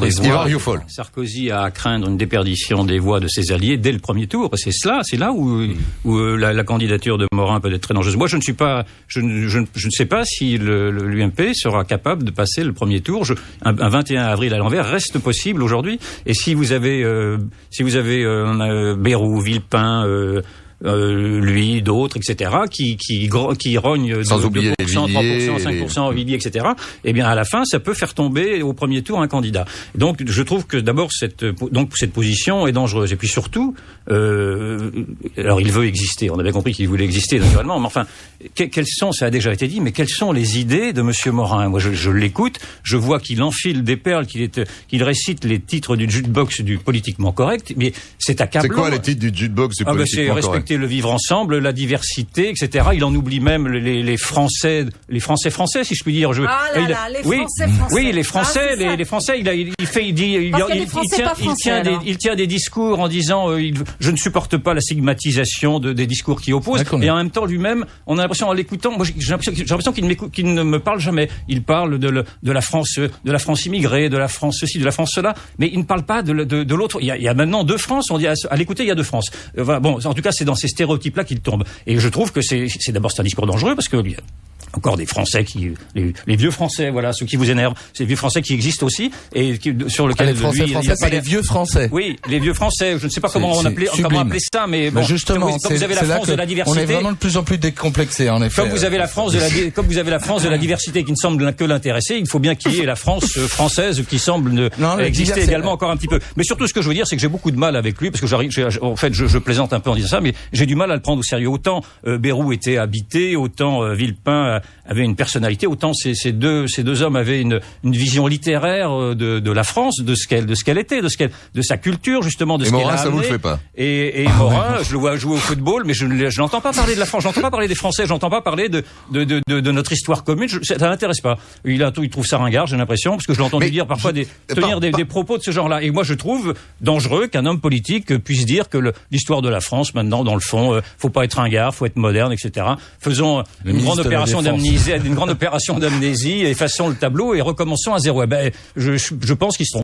des voix. Sarkozy a à craindre une déperdition des voix de ses alliés dès le premier tour. C'est là où la candidature de Morin peut être très dangereuse. Moi, je ne sais pas si l'UMP sera capable de passer le premier tour. Un 21 avril à l'envers reste possible aujourd'hui. Et si vous avez Bayrou, Villepin, lui, d'autres, etc., qui rognent sans 2%, oublier 3%, 5%, Villiers, etc., eh bien, à la fin, ça peut faire tomber au premier tour un candidat. Donc, je trouve que d'abord, cette position est dangereuse. Et puis surtout, alors il veut exister. On avait compris qu'il voulait exister, naturellement. Mais enfin, ça a déjà été dit, mais quelles sont les idées de Monsieur Morin? Moi, je l'écoute, je vois qu'il enfile des perles, qu'il récite les titres du jukebox du politiquement correct, mais c'est accablant. C'est quoi les titres du jukebox du politiquement correct? C'est le vivre ensemble, la diversité, etc. Il en oublie même les Français, si je puis dire. Oui, les Français, les Français. Il tient des discours en disant, je ne supporte pas la stigmatisation des discours qui opposent. Et en même temps, lui-même, on a l'impression, en l'écoutant, moi, j'ai l'impression qu'il ne me parle jamais. Il parle de la France immigrée, de la France ceci, de la France cela, mais il ne parle pas de l'autre. Il y a maintenant deux France. On dit à l'écouter, il y a deux France. Bon, en tout cas, c'est dans ces stéréotypes-là qu'il tombe. Et je trouve que c'est un discours dangereux parce que encore des Français les vieux Français, voilà, ceux qui vous énervent, ces vieux Français qui existent aussi et sur lequel les Français, c'est les vieux Français. Oui, les vieux Français. Je ne sais pas comment appeler ça, mais bon, justement, comme vous avez la France de la diversité, on est vraiment de plus en plus décomplexé, en effet. Comme vous avez la France de la diversité qui ne semble que l'intéresser, il faut bien qu'il y ait la France française qui semble exister également encore un petit peu. Mais surtout, ce que je veux dire, c'est que j'ai beaucoup de mal avec lui parce que je plaisante un peu en disant ça, mais j'ai du mal à le prendre au sérieux. Autant Bayrou était habité, autant Villepin avait une personnalité, autant ces deux hommes avaient une vision littéraire de la France, de ce qu'elle était, de sa culture justement, de ce qu'elle a amené. Et Morin, ça vous le fait pas. Et Morin, je le vois jouer au football, mais je n'entends pas parler de la France, j'entends pas parler des Français, j'entends pas parler de notre histoire commune. Ça l'intéresse pas. Il trouve ça ringard, j'ai l'impression, parce que je l'ai entendu dire parfois tenir des propos de ce genre-là. Et moi, je trouve dangereux qu'un homme politique puisse dire que l'histoire de la France, maintenant, dans le fond, faut pas être ringard, faut être moderne, etc. Faisons une grande opération d'amnésie, effaçons le tableau et recommençons à zéro. Je pense qu'ils seront